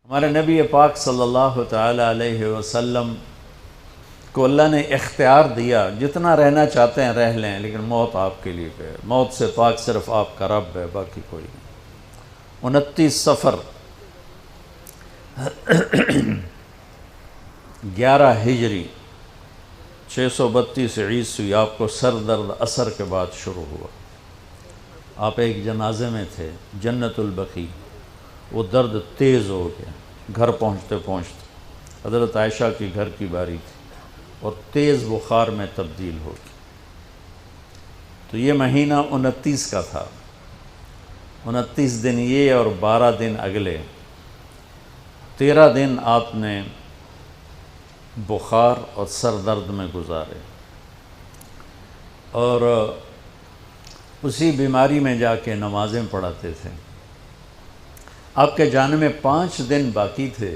ہمارے نبی پاک صلی اللہ تعالی علیہ وسلم کو اللہ نے اختیار دیا، جتنا رہنا چاہتے ہیں رہ لیں، لیکن موت آپ کے لیے ہے، موت سے پاک صرف آپ کا رب ہے، باقی کوئی نہیں۔ 29 صفر 11 ہجری 632 عیسوی آپ کو سر درد عصر کے بعد شروع ہوا۔ آپ ایک جنازے میں تھے، جنت البقیع، وہ درد تیز ہو گیا، گھر پہنچتے پہنچتے حضرت عائشہ کی گھر کی باری تھی اور تیز بخار میں تبدیل ہو گئی۔ تو یہ مہینہ 29 کا تھا، 29 دن یہ اور 12 دن اگلے، 13 دن آپ نے بخار اور سر درد میں گزارے، اور اسی بیماری میں جا کے نمازیں پڑھاتے تھے۔ آپ کے جانے میں 5 دن باقی تھے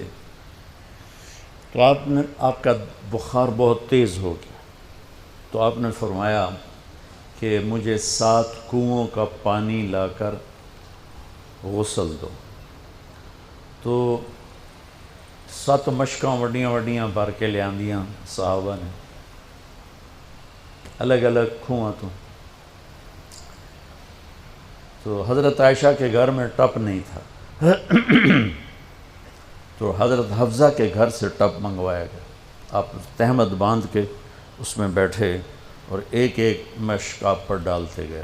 تو آپ کا بخار بہت تیز ہو گیا، تو آپ نے فرمایا کہ مجھے 7 کنوؤں کا پانی لا کر غسل دو۔ تو 7 مشکاں وڈیاں وڈیاں بھر کے لے آندیاں صحابہ نے، الگ الگ کنواں تو حضرت عائشہ کے گھر میں ٹپ نہیں تھا، تو حضرت حفصہ کے گھر سے ٹپ منگوایا گیا۔ آپ تہمت باندھ کے اس میں بیٹھے اور ایک ایک مشک آپ پر ڈالتے گئے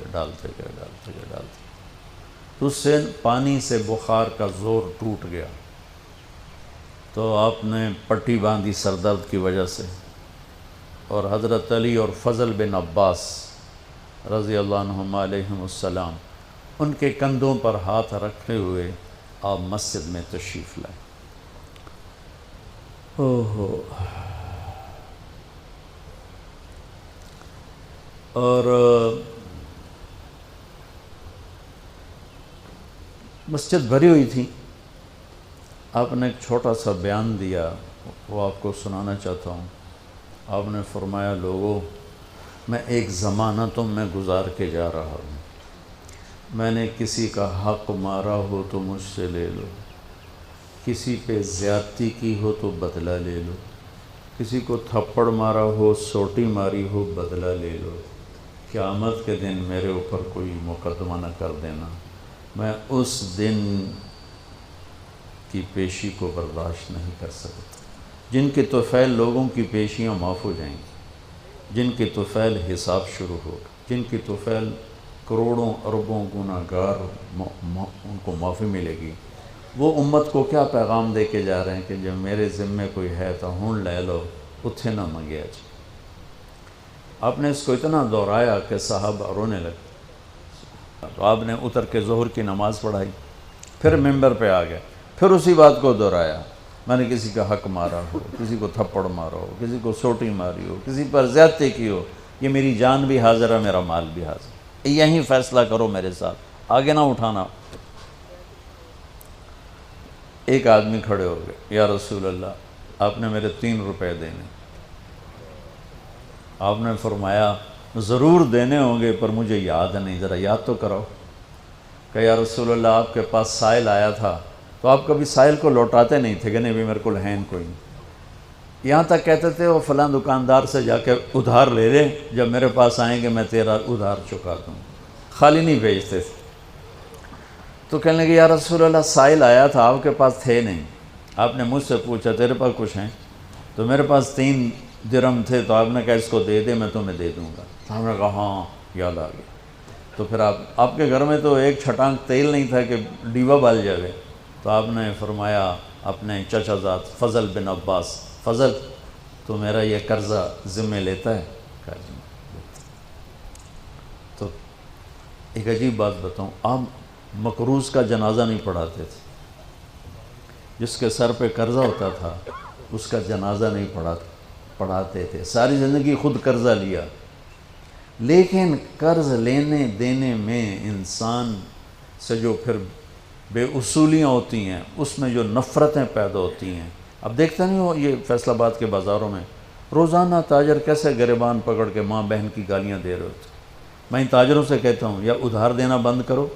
تو اس سے پانی سے بخار کا زور ٹوٹ گیا، تو آپ نے پٹی باندھی سر درد کی وجہ سے، اور حضرت علی اور فضل بن عباس رضی اللہ عنہما علیہم السلام ان کے کندھوں پر ہاتھ رکھے ہوئے آپ مسجد میں تشریف لائے۔ اور مسجد بھری ہوئی تھی۔ آپ نے ایک چھوٹا سا بیان دیا، وہ آپ کو سنانا چاہتا ہوں۔ آپ نے فرمایا، لوگوں، میں ایک زمانہ تم میں گزار کے جا رہا ہوں، میں نے کسی کا حق مارا ہو تو مجھ سے لے لو، کسی پہ زیادتی کی ہو تو بدلہ لے لو، کسی کو تھپڑ مارا ہو، سوٹی ماری ہو، بدلہ لے لو، قیامت کے دن میرے اوپر کوئی مقدمہ نہ کر دینا، میں اس دن کی پیشی کو برداشت نہیں کر سکتا۔ جن کے طفیل لوگوں کی پیشیاں معاف ہو جائیں گی، جن کے طفیل حساب شروع ہوگا، جن کی طفیل کروڑوں اربوں گناہ گار ان کو معافی ملے گی، وہ امت کو کیا پیغام دے کے جا رہے ہیں کہ جب میرے ذمے کوئی ہے تو ہون لے لو، اتھے نہ منگیا جی۔ آپ نے اس کو اتنا دہرایا کہ صحابہ رونے لگے، تو آپ نے اتر کے ظہر کی نماز پڑھائی، پھر ممبر پہ آ گئے، پھر اسی بات کو دہرایا، میں نے کسی کا حق مارا ہو، کسی کو تھپڑ مارا ہو، کسی کو سوٹی ماری ہو، کسی پر زیادتی کی ہو، یہ میری جان بھی حاضر ہے، میرا مال بھی حاضر ہے، یہیں فیصلہ کرو میرے ساتھ، آگے نہ اٹھانا۔ ایک آدمی کھڑے ہو گئے، یا رسول اللہ، آپ نے میرے 3 روپے دینے۔ آپ نے فرمایا، ضرور دینے ہوں گے پر مجھے یاد نہیں، ذرا یاد تو کرو۔ کہ یا رسول اللہ، آپ کے پاس سائل آیا تھا تو آپ کبھی سائل کو لوٹاتے نہیں تھے کہ نہیں بھی میرے کو ہے کوئی نہیں، یہاں تک کہتے تھے وہ فلاں دکاندار سے جا کے ادھار لے لے، جب میرے پاس آئیں گے میں تیرا ادھار چکا دوں، خالی نہیں بھیجتے تھے۔ تو کہنے لگے، یا رسول اللہ، سائل آیا تھا، آپ کے پاس تھے نہیں، آپ نے مجھ سے پوچھا تیرے پاس کچھ ہیں؟ تو میرے پاس 3 درہم تھے، تو آپ نے کہا اس کو دے دے، میں تمہیں دے دوں گا۔ تو ہم نے کہا ہاں، یاد آ گیا۔ تو پھر آپ کے گھر میں تو ایک چھٹانک تیل نہیں تھا کہ ڈیبا بال جائے، تو آپ نے فرمایا اپنے چچا زاد فضل بن عباس، فضل تو میرا یہ قرضہ ذمہ لیتا ہے؟ کہا جی۔ تو ایک عجیب بات بتاؤں، آپ مقروض کا جنازہ نہیں پڑھاتے تھے، جس کے سر پہ قرضہ ہوتا تھا اس کا جنازہ نہیں پڑھاتے تھے، ساری زندگی خود قرضہ لیا، لیکن قرض لینے دینے میں انسان سے جو پھر بے اصولیاں ہوتی ہیں، اس میں جو نفرتیں پیدا ہوتی ہیں۔ اب دیکھتے نہیں ہو یہ فیصل آباد کے بازاروں میں روزانہ تاجر کیسے گریبان پکڑ کے ماں بہن کی گالیاں دے رہے ہوتے۔ میں ان تاجروں سے کہتا ہوں، یا ادھار دینا بند کرو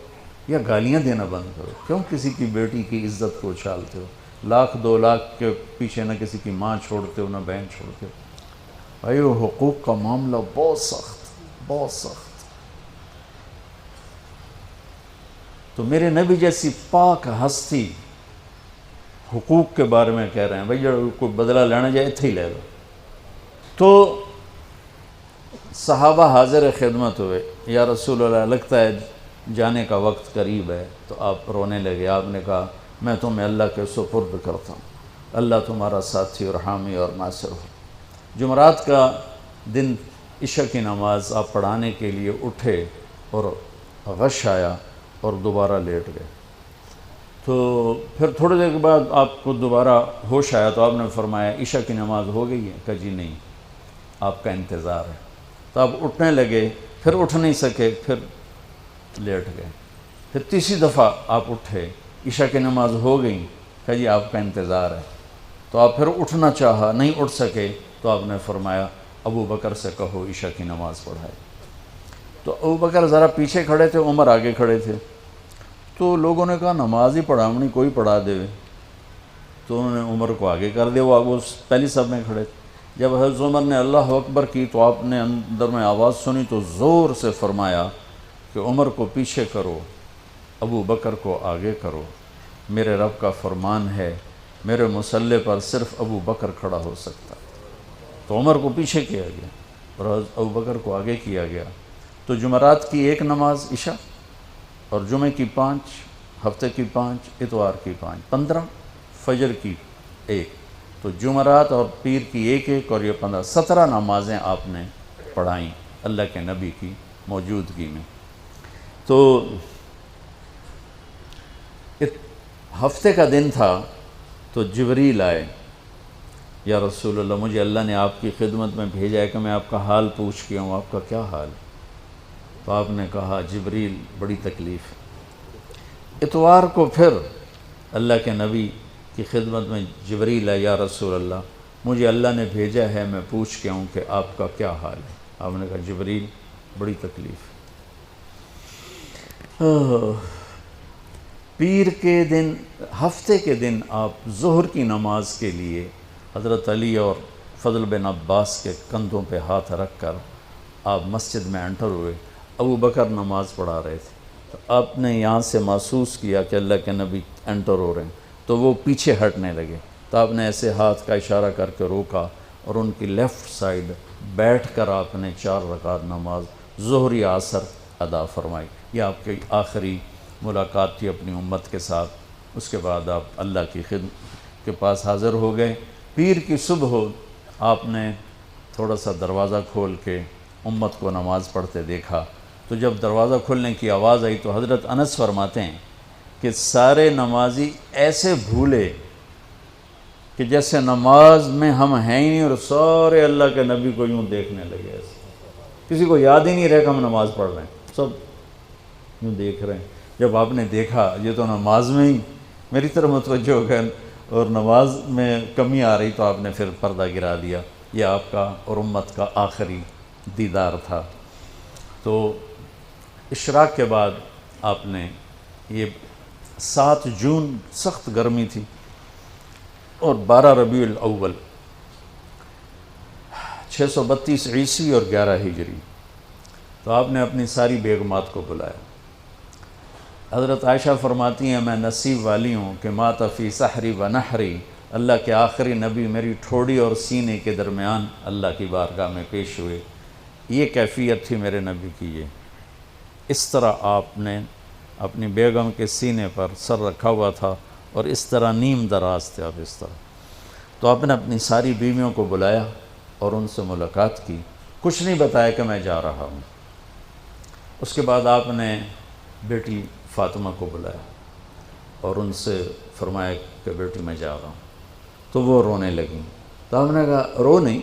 یا گالیاں دینا بند کرو، کیوں کسی کی بیٹی کی عزت کو اچھالتے ہو؟ لاکھ 2 لاکھ کے پیچھے نہ کسی کی ماں چھوڑتے ہو نہ بہن چھوڑتے ہو. بھائی وہ حقوق کا معاملہ بہت سخت. تو میرے نبی جیسی پاک ہستی حقوق کے بارے میں کہہ رہے ہیں بھائی جو کوئی بدلہ لینا جائے اتھے ہی لے لو. تو صحابہ حاضر خدمت ہوئے، یا رسول اللہ لگتا ہے جانے کا وقت قریب ہے. تو آپ رونے لگے. آپ نے کہا میں تمہیں اللہ کے سپرد کرتا ہوں، اللہ تمہارا ساتھی اور حامی اور ناصر ہو. جمعرات کا دن عشاء کی نماز آپ پڑھانے کے لیے اٹھے اور غش آیا اور دوبارہ لیٹ گئے. تو پھر تھوڑی دیر کے بعد آپ کو دوبارہ ہوش آیا تو آپ نے فرمایا عشاء کی نماز ہو گئی ہے؟ کہا جی نہیں، آپ کا انتظار ہے. تو آپ اٹھنے لگے، پھر اٹھ نہیں سکے، پھر لیٹ گئے. پھر تیسری دفعہ آپ اٹھے، عشاء کی نماز ہو گئی. کہا جی آپ کا انتظار ہے. تو آپ پھر اٹھنا چاہا، نہیں اٹھ سکے. تو آپ نے فرمایا ابو بکر سے کہو عشاء کی نماز پڑھائے. تو ابو بکر ذرا پیچھے کھڑے تھے، عمر آگے کھڑے تھے. تو لوگوں نے کہا نماز ہی پڑھاونی، کوئی پڑھا دے. تو انہوں نے عمر کو آگے کر دیا، وہ پہلی صف میں کھڑے تھے. جب حضرت عمر نے اللہ اکبر کی تو آپ نے اندر میں آواز سنی تو زور سے فرمایا کہ عمر کو پیچھے کرو، ابو بکر کو آگے کرو. میرے رب کا فرمان ہے میرے مصلی پر صرف ابو بکر کھڑا ہو سکتا. تو عمر کو پیچھے کیا گیا اور ابو بکر کو آگے کیا گیا. تو جمعرات کی 1 نماز عشاء اور جمعے کی 5، ہفتے کی 5، اتوار کی 5، 15، فجر کی 1. تو جمعرات اور پیر کی 1 اور یہ 15، 17 نمازیں آپ نے پڑھائیں اللہ کے نبی کی موجودگی میں. تو ہفتے کا دن تھا تو جبریل آئے، یا رسول اللہ مجھے اللہ نے آپ کی خدمت میں بھیجا ہے کہ میں آپ کا حال پوچھ کے ہوں، آپ کا کیا حال ہے؟ تو آپ نے کہا جبریل بڑی تکلیف ہے. اتوار کو پھر اللہ کے نبی کی خدمت میں جبریل ہے، یا رسول اللہ مجھے اللہ نے بھیجا ہے میں پوچھ کے ہوں کہ آپ کا کیا حال ہے؟ آپ نے کہا جبریل بڑی تکلیف ہے. پیر کے دن، ہفتے کے دن آپ ظہر کی نماز کے لیے حضرت علی اور فضل بن عباس کے کندھوں پہ ہاتھ رکھ کر آپ مسجد میں انٹر ہوئے. ابو بکر نماز پڑھا رہے تھے. تو آپ نے یہاں سے محسوس کیا کہ اللہ کے نبی انٹر ہو رہے ہیں تو وہ پیچھے ہٹنے لگے. تو آپ نے ایسے ہاتھ کا اشارہ کر کے روکا اور ان کی لیفٹ سائڈ بیٹھ کر آپ نے 4 رکعت نماز ظہر عصر ادا فرمائی. یہ آپ کی آخری ملاقات تھی اپنی امت کے ساتھ. اس کے بعد آپ اللہ کی خدمت کے پاس حاضر ہو گئے. پیر کی صبح ہو آپ نے تھوڑا سا دروازہ کھول کے امت کو نماز پڑھتے دیکھا. تو جب دروازہ کھلنے کی آواز آئی تو حضرت انس فرماتے ہیں کہ سارے نمازی ایسے بھولے کہ جیسے نماز میں ہم ہیں ہی نہیں، اور سارے اللہ کے نبی کو یوں دیکھنے لگے. ایسے کسی کو یاد ہی نہیں رہے کہ ہم نماز پڑھ رہے ہیں، سب یوں دیکھ رہے ہیں. جب آپ نے دیکھا یہ تو نماز میں ہی میری طرف متوجہ ہو گئے اور نماز میں کمی آ رہی، تو آپ نے پھر پردہ گرا دیا. یہ آپ کا اور امت کا آخری دیدار تھا. تو اشراق کے بعد آپ نے یہ 7 جون سخت گرمی تھی اور 12 ربیع الاول 632 عیسوی اور 11 ہجری. تو آپ نے اپنی ساری بیگمات کو بلایا. حضرت عائشہ فرماتی ہیں میں نصیب والی ہوں کہ مات فی سحری و نحری، اللہ کے آخری نبی میری ٹھوڑی اور سینے کے درمیان اللہ کی بارگاہ میں پیش ہوئے. یہ کیفیت تھی میرے نبی کی. یہ اس طرح آپ نے اپنی بیگم کے سینے پر سر رکھا ہوا تھا اور اس طرح نیم دراز تھے آپ اس طرح. تو آپ نے اپنی ساری بیویوں کو بلایا اور ان سے ملاقات کی. کچھ نہیں بتایا کہ میں جا رہا ہوں. اس کے بعد آپ نے بیٹی فاطمہ کو بلایا اور ان سے فرمایا کہ بیٹی میں جا رہا ہوں. تو وہ رونے لگیں. تو آپ نے کہا رو نہیں،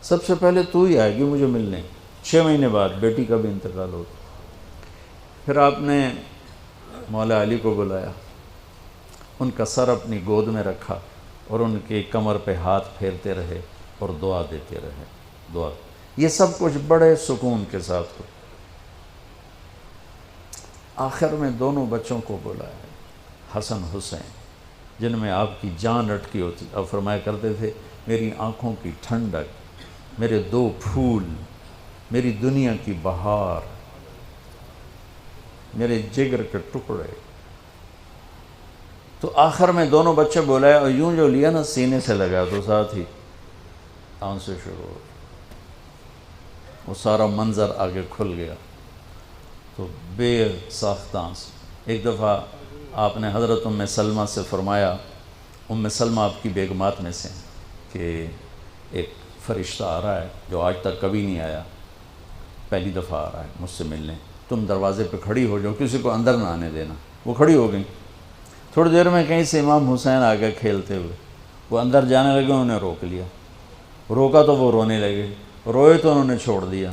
سب سے پہلے تو ہی آئے گی مجھے ملنے. 6 مہینے بعد بیٹی کا بھی انتقال ہو. پھر آپ نے مولا علی کو بلایا، ان کا سر اپنی گود میں رکھا اور ان کی کمر پہ ہاتھ پھیرتے رہے اور دعا دیتے رہے. دعا یہ سب کچھ بڑے سکون کے ساتھ ہو. آخر میں دونوں بچوں کو بلایا، حسن حسین. جن میں آپ کی جان اٹکی ہوتی. آپ فرمایا کرتے تھے میری آنکھوں کی ٹھنڈک، میرے دو پھول، میری دنیا کی بہار، میرے جگر کے ٹکڑے. تو آخر میں دونوں بچے بولائے اور یوں جو لیا نا سینے سے لگا تو ساتھ ہی آنسو شروع ہو. وہ سارا منظر آگے کھل گیا تو بے ساختہ آنسو. ایک دفعہ آپ نے حضرت ام سلمہ سے فرمایا، ام سلمہ آپ کی بیگمات میں سے کہ ایک فرشتہ آ رہا ہے جو آج تک کبھی نہیں آیا، پہلی دفعہ آ رہا ہے مجھ سے ملنے، تم دروازے پہ کھڑی ہو جاؤ، کسی کو اندر نہ آنے دینا. وہ کھڑی ہو گئیں. تھوڑی دیر میں کہیں سے امام حسین آ گئے کھیلتے ہوئے. وہ اندر جانے لگے، انہوں نے روک لیا. روکا تو وہ رونے لگے، روئے تو انہوں نے چھوڑ دیا.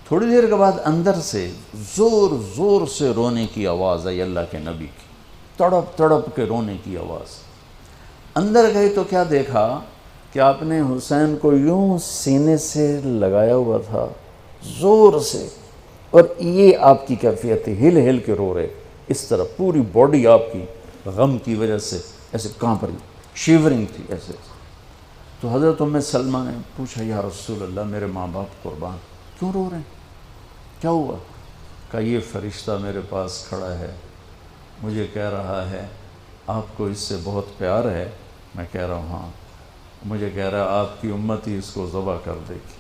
تھوڑی دیر کے بعد اندر سے زور زور سے رونے کی آواز آئی اللہ کے نبی کی، تڑپ تڑپ کے رونے کی آواز. اندر گئے تو کیا دیکھا کہ آپ نے حسین کو یوں سینے سے لگایا ہوا تھا زور سے، اور یہ آپ کی کیفیت تھی، ہل ہل کے رو رہے اس طرح. پوری باڈی آپ کی غم کی وجہ سے ایسے کانپ رہی، شیورنگ تھی ایسے. تو حضرت ام سلمہ نے پوچھا یا رسول اللہ میرے ماں باپ قربان، کیوں رو رہے ہیں، کیا ہوا؟ کہا یہ فرشتہ میرے پاس کھڑا ہے، مجھے کہہ رہا ہے آپ کو اس سے بہت پیار ہے. میں کہہ رہا ہوں ہاں. مجھے کہہ رہا ہے آپ کی امت ہی اس کو ذبح کر دے گی،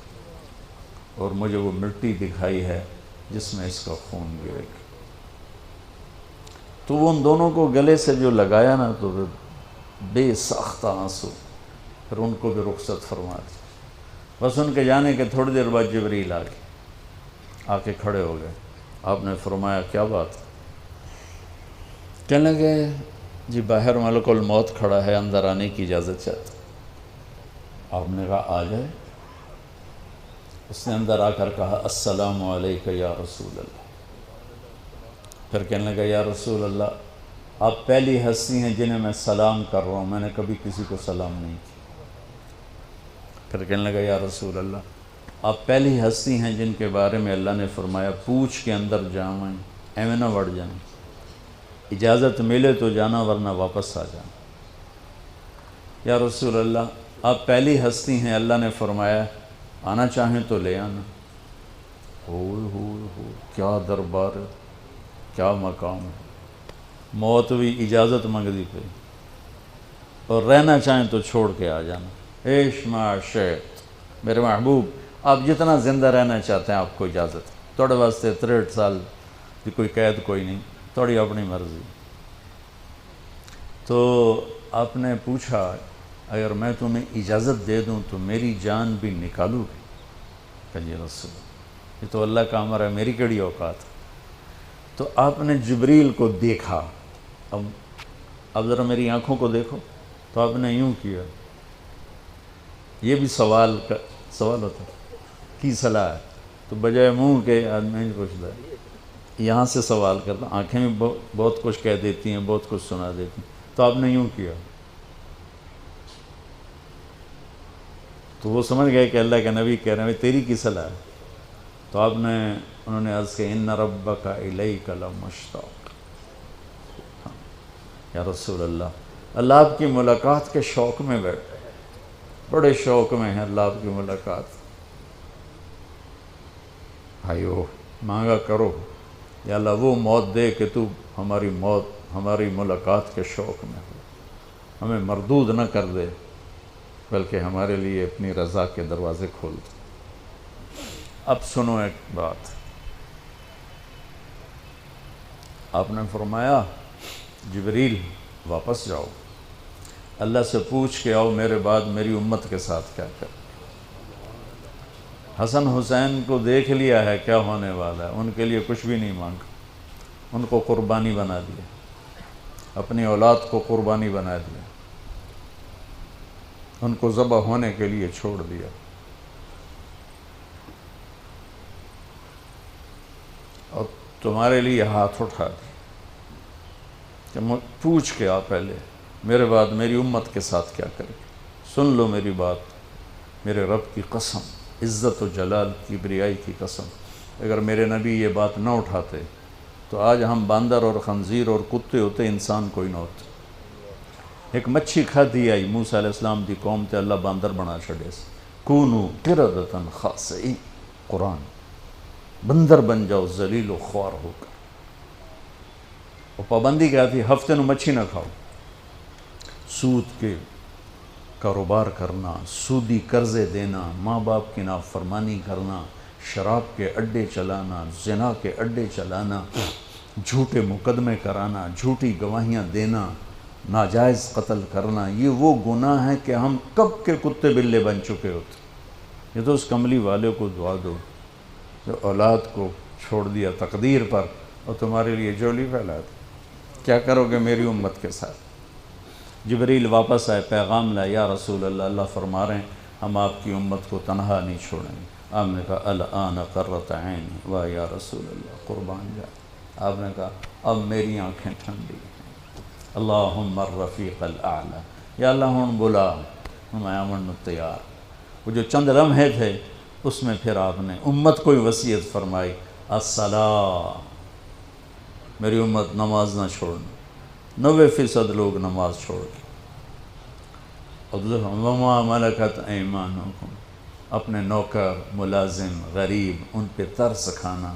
اور مجھے وہ مٹی دکھائی ہے جس میں اس کا خون گرے گا. تو وہ ان دونوں کو گلے سے جو لگایا نا تو بے ساختہ آنسو. پھر ان کو بھی رخصت فرما دی. بس ان کے جانے کے تھوڑی دیر بعد جبریل آ کے کھڑے ہو گئے. آپ نے فرمایا کیا بات؟ کہنے لگے جی باہر ملک الموت کھڑا ہے، اندر آنے کی اجازت چاہتا. آپ نے کہا آ جائے. اس نے اندر آ کر کہا السلام علیکہ یا رسول اللہ. پھر کہنے لگا یا رسول اللہ آپ پہلی ہستی ہیں جنہیں میں سلام کر رہا ہوں، میں نے کبھی کسی کو سلام نہیں کیا. پھر کہنے لگا یا رسول اللہ آپ پہلی ہستی ہیں جن کے بارے میں اللہ نے فرمایا پوچھ کے اندر جائیں، ایویں نہ وڑ جائیں، اجازت ملے تو جانا ورنہ واپس آ جانا. یا رسول اللہ آپ پہلی ہستی ہیں اللہ نے فرمایا آنا چاہیں تو لے آنا. ہو کیا دربار، کیا مقام ہے. موت بھی اجازت منگتی پہ، اور رہنا چاہیں تو چھوڑ کے آ جانا. عیش معاشیت میرے محبوب آپ جتنا زندہ رہنا چاہتے ہیں آپ کو اجازت ہے. تھوڑے واسطے 63 سال کی کوئی قید کوئی نہیں، تھوڑی اپنی مرضی. تو آپ نے پوچھا اگر میں تمہیں اجازت دے دوں تو میری جان بھی نکالو گی؟ کہ جی رسول یہ تو اللہ کا امر ہے، میری کیڑی اوقات. تو آپ نے جبریل کو دیکھا. اب ذرا میری آنکھوں کو دیکھو. تو آپ نے یوں کیا. یہ بھی سوال ہوتا کی صلاح ہے، تو بجائے منہ کے آدمی نہیں پوچھتا یہاں سے سوال کرتا. آنکھیں بھی بہت کچھ کہہ دیتی ہیں، بہت کچھ سنا دیتی ہیں. تو آپ نے یوں کیا. تو وہ سمجھ گئے کہ اللہ کے نبی کہہ رہے ہیں تیری کی صلاح ہے. تو انہوں نے عرض کہ ان ربک الیک لمشتاق. یا رسول اللہ آپ کی ملاقات کے شوق میں بیٹھے، بڑے شوق میں ہیں اللہ آپ کی ملاقات. بھائیو مانگا کرو یا اللہ وہ موت دے کہ تو ہماری ملاقات کے شوق میں ہو، ہمیں مردود نہ کر دے بلکہ ہمارے لیے اپنی رضا کے دروازے کھول دے. اب سنو ایک بات. آپ نے فرمایا جبریل واپس جاؤ، اللہ سے پوچھ کے آؤ میرے بعد میری امت کے ساتھ کیا کر. حسن حسین کو دیکھ لیا ہے کیا ہونے والا ہے، ان کے لیے کچھ بھی نہیں مانگا، ان کو قربانی بنا دیا، اپنی اولاد کو قربانی بنا دیا، ان کو ذبح ہونے کے لیے چھوڑ دیا. اور تمہارے لیے ہاتھ اٹھا دیا کہ پوچھ کے آ پہلے میرے بعد میری امت کے ساتھ کیا کرے. سن لو میری بات، میرے رب کی قسم، عزت و جلال کی بریائی کی قسم، اگر میرے نبی یہ بات نہ اٹھاتے تو آج ہم باندر اور خنزیر اور کتے ہوتے، انسان کوئی نہ ہوتے. ایک مچھی کھادی آئی موسیٰ علیہ السلام دی قوم تے اللہ باندر بنا چھڑے سے کونو قردتن خاسئین قرآن بندر بن جاؤ ذلیل و خوار ہو کر. اور پابندی کیا تھی؟ ہفتے نو مچھی نہ کھاؤ. سود کے کاروبار کرنا، سودی قرضے دینا، ماں باپ کی نافرمانی کرنا، شراب کے اڈے چلانا، زنا کے اڈے چلانا، جھوٹے مقدمے کرانا، جھوٹی گواہیاں دینا، ناجائز قتل کرنا، یہ وہ گناہ ہے کہ ہم کب کے کتے بلے بن چکے ہوتے. یہ تو اس کملی والے کو دعا دو جو اولاد کو چھوڑ دیا تقدیر پر اور تمہارے لیے جولی پھیلا دی. کیا کرو گے میری امت کے ساتھ؟ جبریل واپس آئے، پیغام لائے، یا رسول اللہ، اللہ فرما رہے ہیں ہم آپ کی امت کو تنہا نہیں چھوڑیں گے. آپ نے کہا الآن قرۃ عینی، واہ یا رسول اللہ قربان جائے. آپ نے کہا اب میری آنکھیں ٹھنڈی ہیں. اللہم الرفیق الاعلی، یا اللہ ہوں بلا میں آمن تیار. وہ جو چند لمحے تھے اس میں پھر آپ نے امت کو وصیت فرمائی الصلاۃ، میری امت نماز نہ چھوڑنا. 90% لوگ نماز چھوڑ گئے. وما ملکت ایمانکم، اپنے نوکر، ملازم، غریب ان پہ ترس کھانا،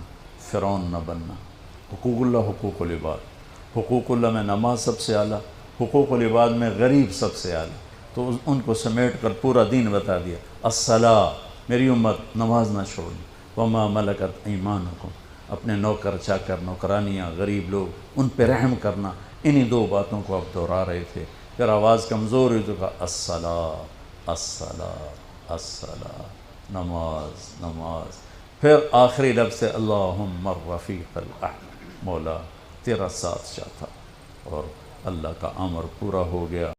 فرعون نہ بننا. حقوق اللہ، حقوق العباد. حقوق اللہ میں نماز سب سے اعلیٰ، حقوق العباد میں غریب سب سے اعلیٰ. تو ان کو سمیٹ کر پورا دین بتا دیا. الصلاۃ، میری امت نماز نہ چھوڑنی. وما ملکت ایمانکم، اپنے نوکر چاکر، نوکرانیاں، غریب لوگ ان پہ رحم کرنا. انہی دو باتوں کو اب دہرا رہے تھے. پھر آواز کمزور ہوئی تو کہا الصلاۃ الصلاۃ الصلاۃ، نماز نماز. پھر آخری لفظ سے اللہم الرفیق الاعلی، مولا تیرا ساتھ چاہتا. اور اللہ کا امر پورا ہو گیا.